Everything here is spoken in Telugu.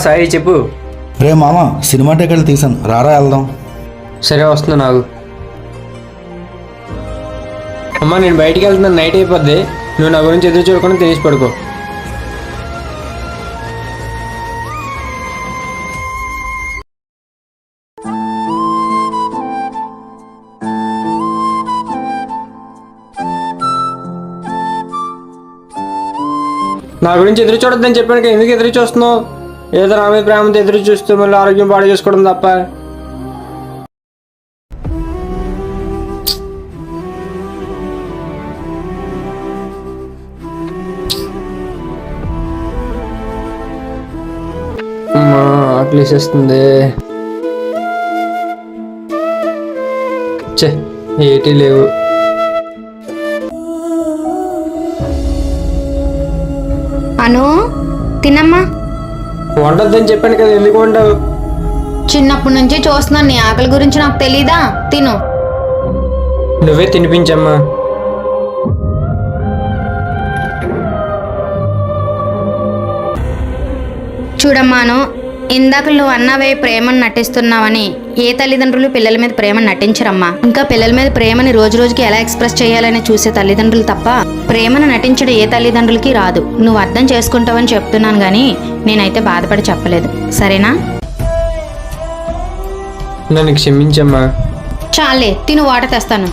సాయి చెప్పు. రే మామ, సినిమా టికెట్లు తీసాను, రారా వెళ్దాం. సరే వస్తున్నా నాకు. అమ్మా నేను బయటికి వెళ్తున్నాను, నైట్ అయిపోద్ది. నువ్వు నా గురించి ఎదురు చూడకుండా తినేసి పడుకో. నా గురించి ఎదురు చూడొద్దని చెప్పాను కదా, ఎందుకు ఎదురు చూస్తున్నావు? ఏదో నా మీద ప్రేమతో ఎదురు చూస్తూ మళ్ళీ ఆరోగ్యం పాడు చేసుకోవడం తప్ప. అమ్మా ఆకలిస్తుంది. చే ఏటీ లేవు. అను తినమ్మా. వండొద్దని చెప్పాను కదా, ఎందుకు వండవు? చిన్నప్పటి నుంచి చూస్తున్నాను, నీ ఆకలి గురించి నాకు తెలీదా? తిను. నువ్వే తినిపించమ్మా. చూడమ్మాను, ఇందాక నువ్వు అన్నావే ప్రేమను నటిస్తున్నావని. ఏ తల్లిదండ్రులు పిల్లల మీద ప్రేమను నటించరమ్మా. ఇంకా పిల్లల మీద ప్రేమని రోజు రోజుకి ఎలా ఎక్స్ప్రెస్ చేయాలని చూసే తల్లిదండ్రులు తప్ప ప్రేమను నటించడం ఏ తల్లిదండ్రులకి రాదు. నువ్వు అర్థం చేసుకుంటావని చెప్తున్నాను గానీ నేనైతే బాధపడి చెప్పలేదు, సరేనా? నన్ను క్షమించమ్మా. చాలే, తిను, వాటర్ తెస్తాను.